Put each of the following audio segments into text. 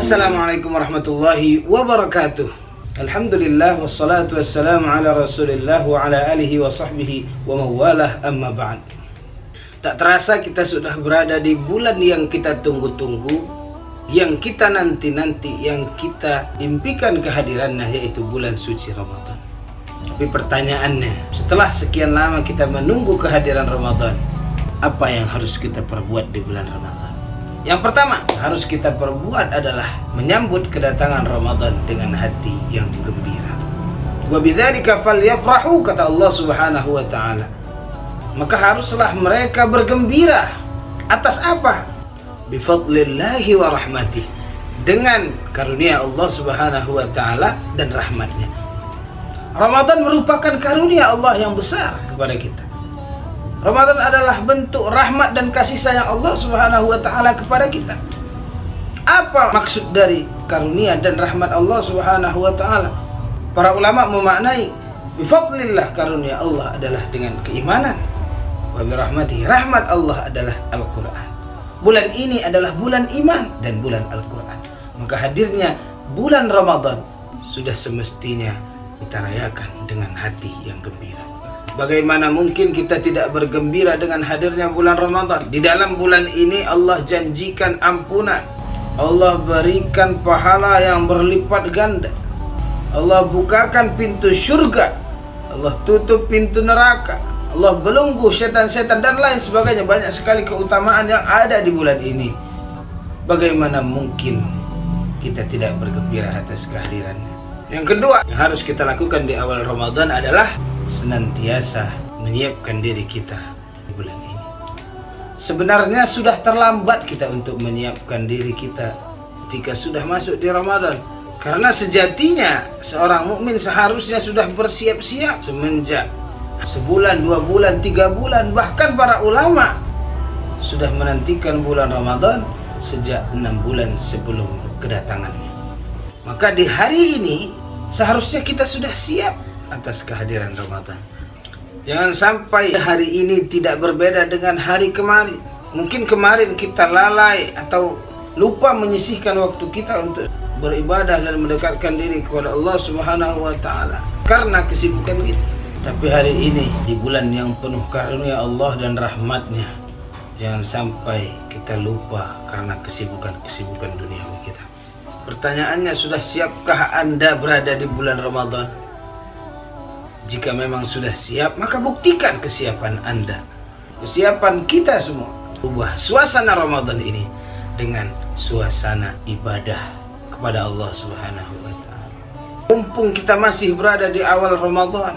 Assalamualaikum warahmatullahi wabarakatuh. Alhamdulillah wassalatu wassalamu ala rasulillah wa ala alihi wa sahbihi wa mawalah, amma ba'd. Tak terasa kita sudah berada di bulan yang kita tunggu-tunggu, yang kita nanti-nanti, yang kita impikan kehadirannya, yaitu bulan suci Ramadan. Tapi pertanyaannya, setelah sekian lama kita menunggu kehadiran Ramadan, apa yang harus kita perbuat di bulan Ramadan? Yang pertama harus kita perbuat adalah menyambut kedatangan Ramadan dengan hati yang gembira. Wa bidzalika falyafrahu, kata Allah Subhanahu wa taala. Maka haruslah mereka bergembira. Atas apa? Bifadlillahi wa rahmatih, dengan karunia Allah Subhanahu wa taala dan rahmatnya. Ramadan merupakan karunia Allah yang besar kepada kita. Ramadan adalah bentuk rahmat dan kasih sayang Allah Subhanahu wa taala kepada kita. Apa maksud dari karunia dan rahmat Allah Subhanahu wa taala? Para ulama memaknai bifadlillah, karunia Allah adalah dengan keimanan. Wa birahmatihi, rahmat Allah adalah Al-Qur'an. Bulan ini adalah bulan iman dan bulan Al-Qur'an. Maka hadirnya bulan Ramadan sudah semestinya kita rayakan dengan hati yang gembira. Bagaimana mungkin kita tidak bergembira dengan hadirnya bulan Ramadan? Di dalam bulan ini Allah janjikan ampunan, Allah berikan pahala yang berlipat ganda, Allah bukakan pintu surga, Allah tutup pintu neraka, Allah belenggu setan-setan dan lain sebagainya. Banyak sekali keutamaan yang ada di bulan ini. Bagaimana mungkin kita tidak bergembira atas kehadirannya? Yang kedua yang harus kita lakukan di awal Ramadan adalah senantiasa menyiapkan diri kita di bulan ini. Sebenarnya sudah terlambat kita untuk menyiapkan diri kita ketika sudah masuk di Ramadan. Karena sejatinya seorang mukmin seharusnya sudah bersiap-siap semenjak sebulan, 2 bulan, 3 bulan. Bahkan para ulama sudah menantikan bulan Ramadan sejak 6 bulan sebelum kedatangannya. Maka di hari ini seharusnya kita sudah siap atas kehadiran Ramadan. Jangan sampai hari ini tidak berbeda dengan hari kemarin. Mungkin kemarin kita lalai atau lupa menyisihkan waktu kita untuk beribadah dan mendekatkan diri kepada Allah Subhanahu wa taala karena kesibukan kita. Tapi hari ini di bulan yang penuh karunia Allah dan rahmatnya, jangan sampai kita lupa karena kesibukan duniawi kita. Pertanyaannya, sudah siapkah Anda berada di bulan Ramadan? Jika memang sudah siap, maka buktikan kesiapan Anda, kesiapan kita semua. Ubah suasana Ramadan ini dengan suasana ibadah kepada Allah Subhanahu wa taala. Mumpung kita masih berada di awal Ramadan,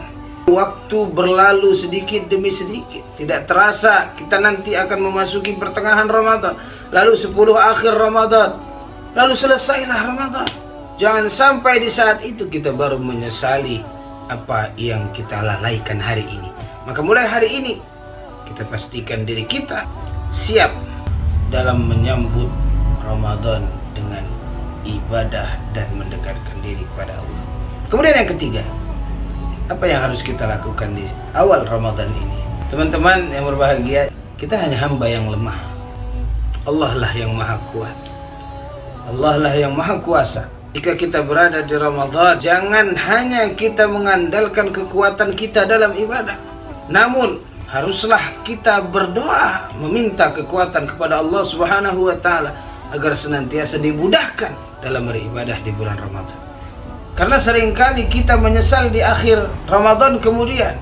waktu berlalu sedikit demi sedikit. Tidak terasa kita nanti akan memasuki pertengahan Ramadan, lalu 10 akhir Ramadan, lalu selesailah Ramadan. Jangan sampai di saat itu kita baru menyesali apa yang kita lalaikan hari ini. Maka mulai hari ini kita pastikan diri kita siap dalam menyambut Ramadan dengan ibadah dan mendekatkan diri kepada Allah. Kemudian yang ketiga, apa yang harus kita lakukan di awal Ramadan ini? Teman-teman yang berbahagia, kita hanya hamba yang lemah. Allah lah yang maha kuat, Allah lah yang maha kuasa. Jika kita berada di Ramadan, jangan hanya kita mengandalkan kekuatan kita dalam ibadah, namun haruslah kita berdoa meminta kekuatan kepada Allah Subhanahu wa taala agar senantiasa dimudahkan dalam beribadah di bulan Ramadan. Karena seringkali kita menyesal di akhir Ramadan kemudian,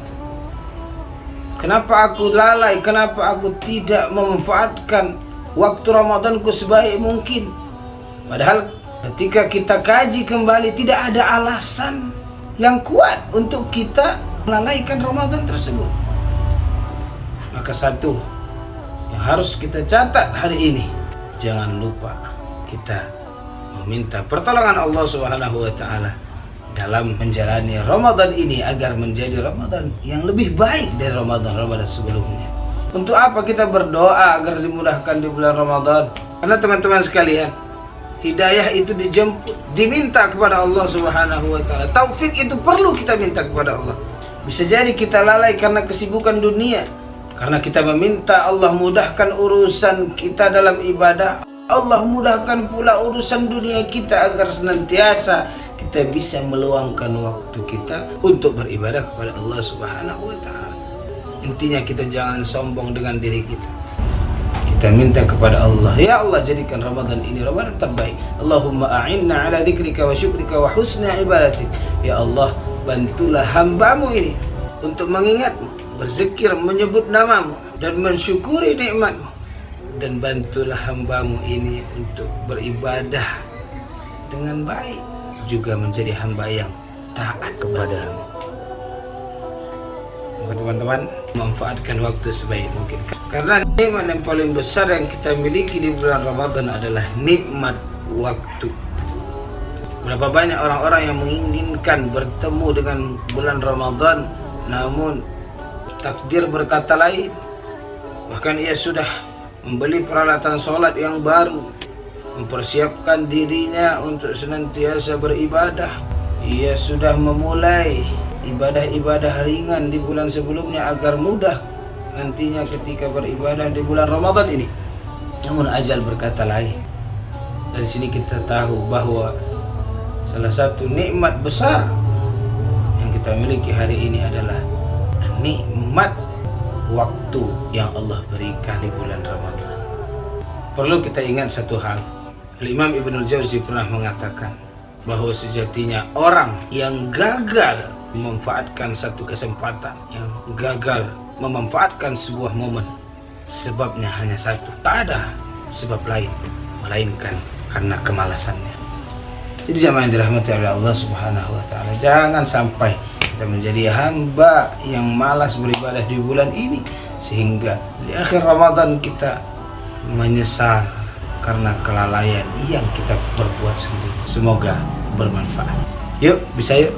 kenapa aku lalai, kenapa aku tidak memanfaatkan waktu Ramadanku sebaik mungkin. Padahal ketika kita kaji kembali, tidak ada alasan yang kuat untuk kita melalaikan Ramadan tersebut. Maka satu yang harus kita catat hari ini, jangan lupa kita meminta pertolongan Allah Subhanahu wa taala dalam menjalani Ramadan ini agar menjadi Ramadan yang lebih baik dari Ramadan sebelumnya. Untuk apa kita berdoa agar dimudahkan di bulan Ramadan? Karena teman-teman sekalian, hidayah itu dijemput, diminta kepada Allah Subhanahu wa taala. Taufik itu perlu kita minta kepada Allah. Bisa jadi kita lalai karena kesibukan dunia, karena kita meminta Allah mudahkan urusan kita dalam ibadah. Allah mudahkan pula urusan dunia kita agar senantiasa kita bisa meluangkan waktu kita untuk beribadah kepada Allah Subhanahu wa taala. Intinya kita jangan sombong dengan diri kita. Kita minta kepada Allah, ya Allah jadikan Ramadan ini Ramadan terbaik. Allahumma a'inna ala dzikrika wa syukrika wa husni ibadatik. Ya Allah, bantulah hambamu ini untuk mengingatmu, berzikir, menyebut namamu dan mensyukuri nikmatmu. Dan bantulah hambamu ini untuk beribadah dengan baik, juga menjadi hamba yang taat kepadamu. Teman-teman, manfaatkan waktu sebaik mungkin, karena nikmat yang paling besar yang kita miliki di bulan Ramadan adalah nikmat waktu. Berapa banyak orang-orang yang menginginkan bertemu dengan bulan Ramadan, namun takdir berkata lain. Bahkan ia sudah membeli peralatan sholat yang baru, mempersiapkan dirinya untuk senantiasa beribadah. Ia sudah memulai ibadah-ibadah ringan di bulan sebelumnya agar mudah nantinya ketika beribadah di bulan Ramadan ini. Namun ajal berkata lain. Dari sini kita tahu bahwa salah satu nikmat besar yang kita miliki hari ini adalah nikmat waktu yang Allah berikan di bulan Ramadan. Perlu kita ingat satu hal. Imam Ibnul Jauzi pernah mengatakan bahwa sejatinya orang yang gagal memanfaatkan satu kesempatan, yang gagal memanfaatkan sebuah momen, sebabnya hanya satu, tak ada sebab lain melainkan karena kemalasannya. Jadi jamaah yang dirahmati oleh Allah Subhanahu wa taala, jangan sampai kita menjadi hamba yang malas beribadah di bulan ini sehingga di akhir Ramadan kita menyesal karena kelalaian yang kita perbuat sendiri. Semoga bermanfaat. Yuk, bisa yuk.